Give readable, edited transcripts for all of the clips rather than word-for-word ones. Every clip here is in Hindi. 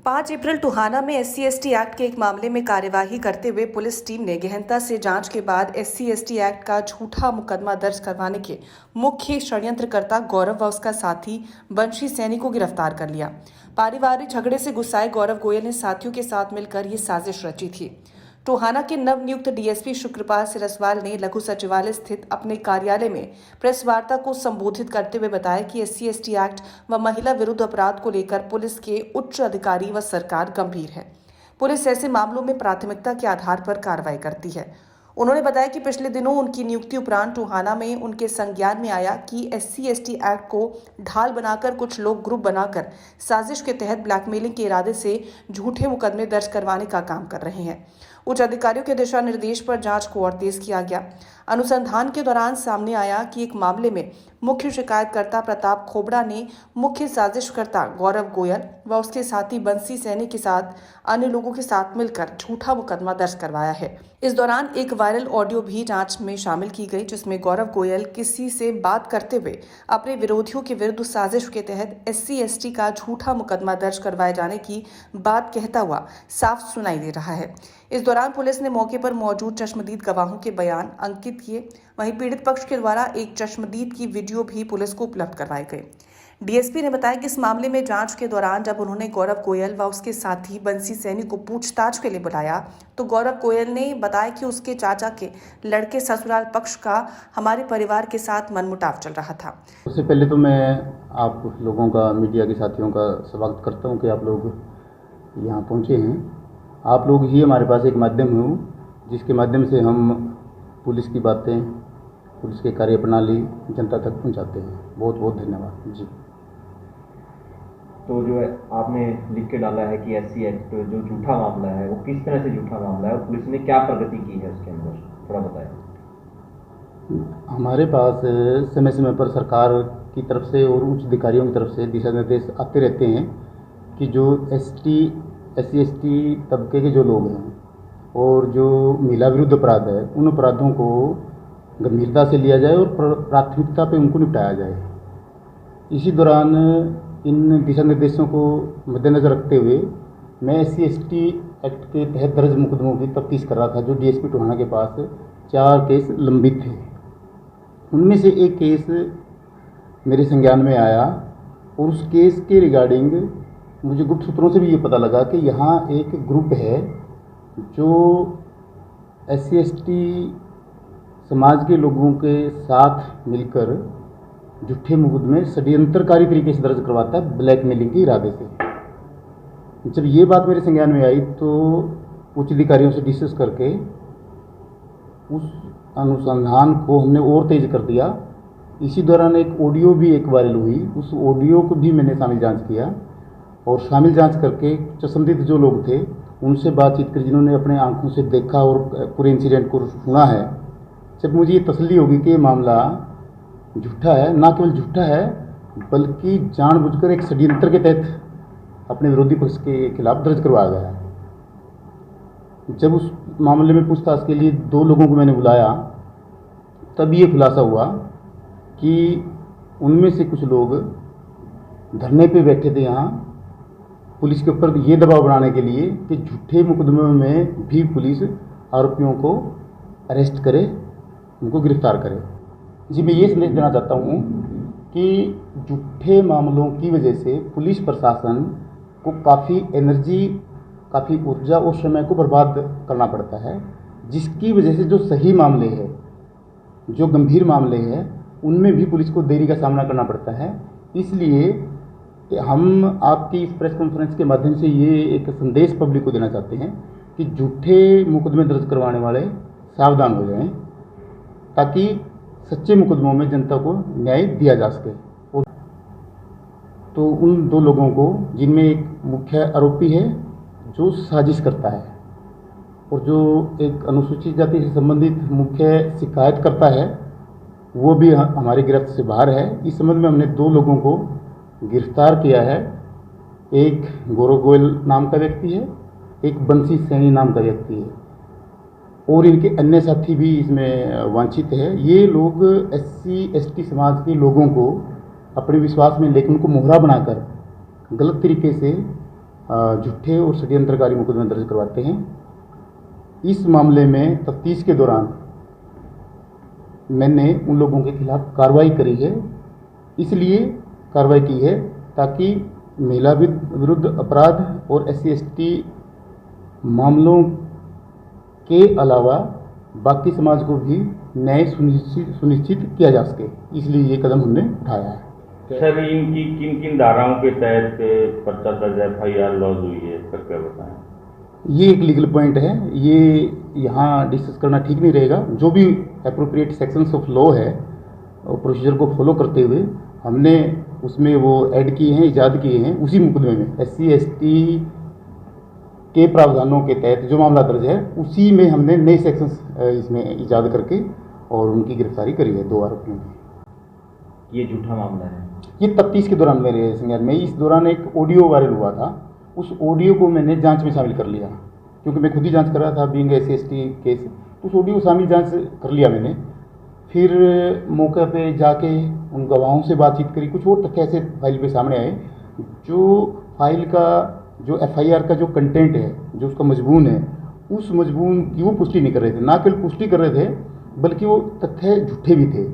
5 अप्रैल टोहाना में SC/ST एक्ट के एक मामले में कार्यवाही करते हुए पुलिस टीम ने गहनता से जांच के बाद SC/ST एक्ट का झूठा मुकदमा दर्ज करवाने के मुख्य षड्यंत्रकर्ता गौरव व उसका साथी बंशी सैनी को गिरफ्तार कर लिया। पारिवारिक झगड़े से गुस्साए गौरव गोयल ने साथियों के साथ मिलकर ये साजिश रची थी। टोहाना के नवनियुक्त DSP शुक्रपाल सिरसवाल ने लघु सचिवालय स्थित अपने कार्यालय में प्रेस वार्ता को संबोधित करते हुए बताया कि SC/ST एक्ट व महिला विरुद्ध अपराध को लेकर पुलिस के उच्च अधिकारी व सरकार गंभीर है। पुलिस ऐसे मामलों में प्राथमिकता के आधार पर कार्रवाई करती है। उन्होंने बताया कि पिछले दिनों उनकी नियुक्ति उपरांत टोहाना में उनके संज्ञान में आया कि SC/ST एक्ट को ढाल बनाकर कुछ लोग ग्रुप बनाकर साजिश के तहत ब्लैकमेलिंग के इरादे से झूठे मुकदमे दर्ज करवाने का काम कर रहे हैं। उच्च अधिकारियों के दिशा निर्देश पर जांच को और तेज किया गया। अनुसंधान के दौरान सामने आया कि एक मामले में मुख्य शिकायतकर्ता प्रताप खोबड़ा ने मुख्य साजिशकर्ता गौरव गोयल व उसके साथी बंशी सैनी के साथ अन्य लोगों के साथ मिलकर झूठा मुकदमा दर्ज करवाया है। इस दौरान एक वायरल ऑडियो भी जांच में शामिल की गई, जिसमें गौरव गोयल किसी से बात करते हुए अपने विरोधियों के विरुद्ध साजिश के तहत SC/ST का झूठा मुकदमा दर्ज करवाए जाने की बात कहता हुआ साफ सुनाई दे रहा है। इस दौरान पुलिस ने मौके पर मौजूद चश्मदीद गवाहों के बयान अंकित किए। वहीं पीड़ित पक्ष के द्वारा एक चश्मदीद की वीडियो भी पुलिस को उपलब्ध करवाई गई। DSP ने बताया कि इस मामले में जांच के दौरान जब उन्होंने गौरव गोयल व उसके साथी बंशी सैनी को पूछताछ के लिए बुलाया तो गौरव गोयल ने बताया कि उसके चाचा के लड़के ससुराल पक्ष का हमारे परिवार के साथ मनमुटाव चल रहा था। सबसे पहले तो मैं आप लोगों का, मीडिया के साथियों का स्वागत करता हूं कि आप लोग यहाँ पहुँचे हैं। आप लोग ही हमारे पास एक माध्यम हो जिसके माध्यम से हम पुलिस की बातें, पुलिस की कार्यप्रणाली जनता तक पहुंचाते हैं। बहुत बहुत धन्यवाद जी। तो जो है आपने लिख के डाला है कि SC एक्ट जो झूठा मामला है वो किस तरह से झूठा मामला है और पुलिस ने क्या प्रगति की है उसके अंदर, थोड़ा बताएं। हमारे पास समय समय पर सरकार की तरफ से और उच्च अधिकारियों की तरफ से दिशा निर्देश आते रहते हैं कि जो SC/ST तबके के जो लोग हैं और जो महिला विरुद्ध अपराध है उन अपराधों को गंभीरता से लिया जाए और प्राथमिकता पे उनको निपटाया जाए। इसी दौरान इन दिशा निर्देशों को मद्देनज़र रखते हुए मैं SC/ST एक्ट के तहत दर्ज मुकदमों की तफ्तीश कर रहा था। जो DSP टोहाना के पास 4 केस लंबित थे, उनमें से एक केस मेरे संज्ञान में आया और उस केस के रिगार्डिंग मुझे गुप्त सूत्रों से भी ये पता लगा कि यहाँ एक ग्रुप है जो SC/ST समाज के लोगों के साथ मिलकर झूठे मुकदमे षड्यंत्रकारी तरीके से दर्ज करवाता है, ब्लैकमेलिंग के इरादे से। जब ये बात मेरे संज्ञान में आई तो उच्च अधिकारियों से डिस्कस करके उस अनुसंधान को हमने और तेज कर दिया। इसी दौरान एक ऑडियो भी एक वायरल हुई, उस ऑडियो को भी मैंने शामिल जांच किया और शामिल जांच करके चश्मदीद जो लोग थे उनसे बातचीत कर, जिन्होंने अपने आंखों से देखा और पूरे इंसिडेंट को सुना है। जब मुझे ये तसल्ली होगी कि ये मामला झूठा है, ना केवल झूठा है बल्कि जानबूझकर एक षड्यंत्र के तहत अपने विरोधी पक्ष के खिलाफ दर्ज करवाया गया है। जब उस मामले में पूछताछ के लिए 2 लोगों को मैंने बुलाया तब ये खुलासा हुआ कि उनमें से कुछ लोग धरने पे बैठे थे यहाँ पुलिस के ऊपर ये दबाव बनाने के लिए कि झूठे मुकदमों में भी पुलिस आरोपियों को अरेस्ट करे, उनको गिरफ्तार करे। जी, मैं ये संदेश देना चाहता हूँ कि झूठे मामलों की वजह से पुलिस प्रशासन को काफ़ी एनर्जी, काफ़ी ऊर्जा और समय को बर्बाद करना पड़ता है, जिसकी वजह से जो सही मामले हैं, जो गंभीर मामले हैं, उनमें भी पुलिस को देरी का सामना करना पड़ता है। इसलिए हम आपकी इस प्रेस कॉन्फ्रेंस के माध्यम से ये एक संदेश पब्लिक को देना चाहते हैं कि झूठे मुकदमे दर्ज करवाने वाले सावधान हो जाएं, ताकि सच्चे मुकदमों में जनता को न्याय दिया जा सके। तो उन 2 लोगों को, जिनमें एक मुख्य आरोपी है जो साजिश करता है और जो एक अनुसूचित जाति से संबंधित मुख्य शिकायत करता है, वो भी हमारी गिरफ्त से बाहर है। इस संबंध में हमने 2 लोगों को गिरफ्तार किया है। एक गौरव गोयल नाम का व्यक्ति है, एक बंशी सैनी नाम का व्यक्ति है और इनके अन्य साथी भी इसमें वांछित है। ये लोग SC/ST समाज के लोगों को अपने विश्वास में लेकर उनको मोहरा बनाकर गलत तरीके से झूठे और षड्यंत्रकारी मुकदमे दर्ज करवाते हैं। इस मामले में तफ्तीश के दौरान मैंने उन लोगों के खिलाफ कार्रवाई करी है। इसलिए कार्रवाई की है ताकि महिला विरुद्ध अपराध और SC/ST मामलों के अलावा बाकी समाज को भी न्याय सुनिश्चित किया जा सके, इसलिए ये कदम हमने उठाया है। सर, इनकी किन किन धाराओं के तहत पर्चा दर्ज FIR लॉन्च हुई है, करके बताएं। ये एक लीगल पॉइंट है, ये यहाँ डिस्कस करना ठीक नहीं रहेगा। जो भी एप्रोप्रिएट सेक्शंस ऑफ लॉ है और प्रोसीजर को फॉलो करते हुए हमने उसमें वो ऐड किए हैं, इजाद किए हैं। उसी मुकदमे में SC/ST के प्रावधानों के तहत जो मामला दर्ज है उसी में हमने नए सेक्शंस इसमें इजाद करके और उनकी गिरफ्तारी करी है 2 आरोपियों की। ये झूठा मामला है? ये तफ्तीश के दौरान मेरे संज्ञान में इस दौरान एक ऑडियो वायरल हुआ था, उस ऑडियो को मैंने जांच में शामिल कर लिया, क्योंकि मैं खुद ही जांच कर रहा था बीइंग SC/ST केस। तो उस ऑडियो शामिल जांच कर लिया मैंने। फिर मौके पे जाके उन गवाहों से बातचीत करी, कुछ और तथ्य ऐसे फाइल पे सामने आए जो फाइल का जो FIR का जो कंटेंट है, जो उसका मजमून है, उस मजमून की वो पुष्टि नहीं कर रहे थे। ना केवल पुष्टि कर रहे थे बल्कि वो तथ्य झूठे भी थे,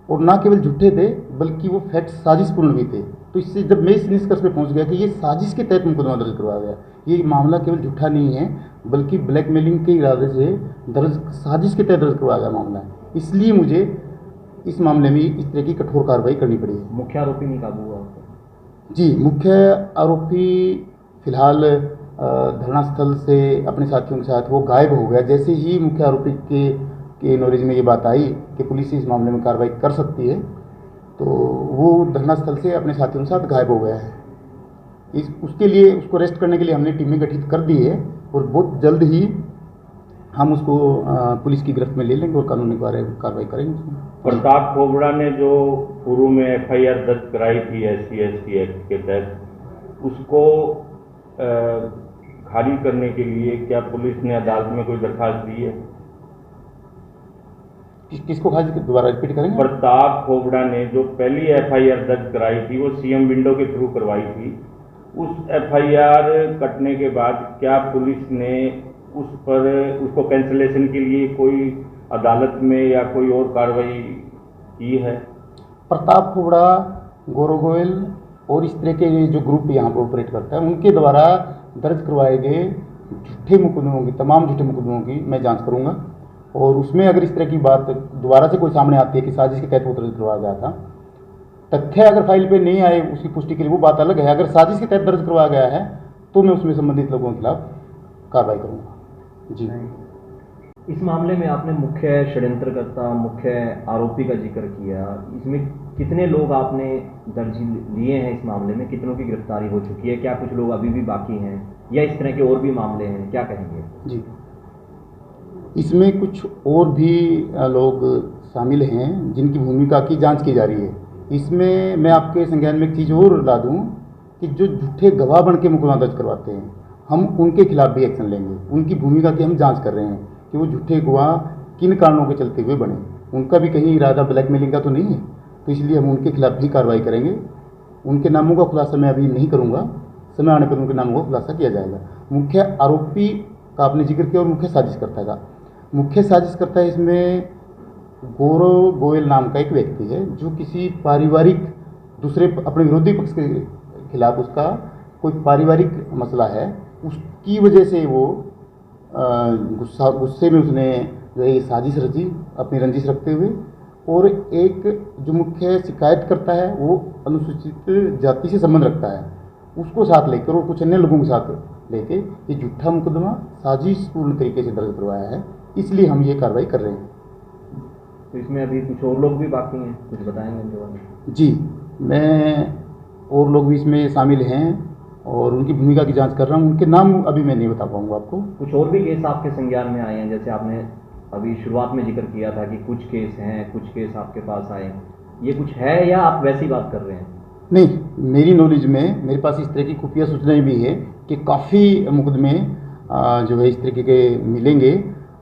और ना केवल झूठे थे बल्कि वो फैक्ट साजिशपूर्ण भी थे। तो इससे जब मैं इस निष्कर्ष पे पहुंच गया कि ये साजिश के तहत मुकदमा दर्ज करवाया गया, ये मामला केवल झूठा नहीं है बल्कि ब्लैकमेलिंग के इरादे से दर्ज साजिश के तहत दर्ज करवाया गया मामला है, इसलिए मुझे इस मामले में इस तरह की कठोर कार्रवाई करनी पड़ी है। मुख्य आरोपी नहीं काबू हुआ? जी, मुख्य आरोपी फिलहाल धरना स्थल से अपने साथियों के साथ वो गायब हो गया। जैसे ही मुख्य आरोपी के नॉलेज में ये बात आई कि पुलिस इस मामले में कार्रवाई कर सकती है, तो वो धरना स्थल से अपने साथियों के साथ गायब हो गया है। उसके लिए उसको अरेस्ट करने के लिए हमने टीमें गठित कर दी है और बहुत जल्द ही हम उसको पुलिस की गिरफ्त में ले लेंगे और कानूनी कार्रवाई करेंगे। प्रताप खोबड़ा ने जो पूर्व में FIR दर्ज कराई थी SC/ST एक्ट के तहत, उसको खारिज करने के लिए क्या पुलिस ने अदालत में कोई दरखास्त दी है? किसको खारिज, दोबारा रिपीट करेंगे? प्रताप खोबड़ा ने जो पहली FIR दर्ज कराई थी वो CM विंडो के थ्रू करवाई थी। उस FIR कटने के बाद क्या पुलिस ने उसको कैंसिलेशन के लिए कोई अदालत में या कोई और कार्रवाई की है? प्रताप खोबड़ा, गौरव गोयल और इस तरह के जो ग्रुप यहाँ पर ऑपरेट करता है, उनके द्वारा दर्ज करवाए गए झूठे मुकदमों की, तमाम झूठे मुकदमों की मैं जांच करूँगा, और उसमें अगर इस तरह की बात दोबारा से कोई सामने आती है कि साजिश के तहत वो दर्ज करवाया गया था, तथ्य अगर फाइल पे नहीं आए उसकी पुष्टि के लिए वो बात अलग है। अगर साजिश के तहत दर्ज करवाया गया है तो मैं उसमें संबंधित लोगों के खिलाफ कार्रवाई करूँगा। जी, इस मामले में आपने मुख्य षड्यंत्रकर्ता, मुख्य आरोपी का जिक्र किया, इसमें कितने लोग आपने दर्ज लिए हैं इस मामले में? कितनों की गिरफ्तारी हो चुकी है? क्या कुछ लोग अभी भी बाकी हैं या इस तरह के और भी मामले हैं, क्या कहेंगे? जी, इसमें कुछ और भी लोग शामिल हैं जिनकी भूमिका की जांच की जा रही है। इसमें मैं आपके संज्ञान में एक चीज़ और ला दूँ कि जो झूठे गवाह बन के मुकदमा दर्ज करवाते हैं, हम उनके खिलाफ भी एक्शन लेंगे। उनकी भूमिका की हम जांच कर रहे हैं कि वो झूठे गवाह किन कारणों के चलते हुए बने। उनका भी कहीं इरादा ब्लैकमेलिंग का तो नहीं है, तो इसलिए हम उनके खिलाफ भी कार्रवाई करेंगे। उनके नामों का खुलासा मैं अभी नहीं करूँगा, समय आने पर उनके नामों का खुलासा किया जाएगा। मुख्य आरोपी का आपने जिक्र किया और मुख्य साजिशकर्ता का। मुख्य साजिशकर्ता इसमें गौरव गोयल नाम का एक व्यक्ति है, जो किसी पारिवारिक दूसरे अपने विरोधी पक्ष के खिलाफ उसका कोई पारिवारिक मसला है, उसकी वजह से वो गुस्से में उसने जो है ये साजिश रची अपनी रंजिश रखते हुए। और एक जो मुख्य शिकायत करता है वो अनुसूचित जाति से संबंध रखता है, उसको साथ लेकर और कुछ अन्य लोगों के साथ लेके ये झूठा मुकदमा साजिशपूर्ण तरीके से दर्ज करवाया है, इसलिए हम ये कार्रवाई कर रहे हैं। तो इसमें अभी कुछ और लोग भी बाकी हैं, कुछ बताएंगे उनके बारे में? जी, मैं और लोग भी इसमें शामिल हैं और उनकी भूमिका की जांच कर रहा हूँ। उनके नाम अभी मैं नहीं बता पाऊँगा आपको। कुछ और भी केस आपके संज्ञान में आए हैं? जैसे आपने अभी शुरुआत में जिक्र किया था कि कुछ केस हैं, कुछ केस आपके पास आए, ये कुछ है या आप वैसी बात कर रहे हैं? नहीं, मेरी नॉलेज में मेरे पास इस तरह की खुफिया सूचनाएं भी है कि काफ़ी मुकदमे जो है इस तरीके के मिलेंगे,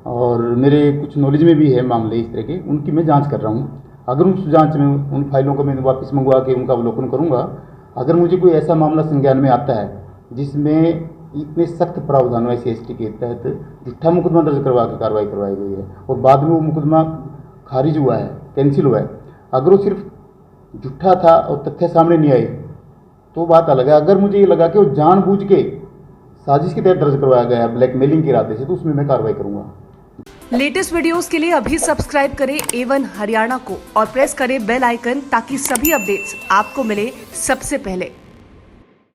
और मेरे कुछ नॉलेज में भी है मामले इस तरह के, उनकी मैं जांच कर रहा हूँ। अगर उस जांच में उन फाइलों को मैं वापस मंगवा के उनका अवलोकन करूँगा, अगर मुझे कोई ऐसा मामला संज्ञान में आता है जिसमें इतने सख्त प्रावधानों SC/ST के तहत झूठा मुकदमा दर्ज करवा के कार्रवाई करवाई गई है और बाद में वो मुकदमा खारिज हुआ है, कैंसिल हुआ है। अगर वो सिर्फ झूठा था और तथ्य सामने नहीं आए तो बात अलग है। अगर मुझे ये लगा कि वो जानबूझ के साजिश के तहत दर्ज करवाया गया है ब्लैकमेलिंग के इरादे से, तो उसमें मैं कार्रवाई करूँगा। लेटेस्ट वीडियोस के लिए अभी सब्सक्राइब करें A1 हरियाणा को और प्रेस करें बेल आइकन ताकि सभी अपडेट्स आपको मिले सबसे पहले।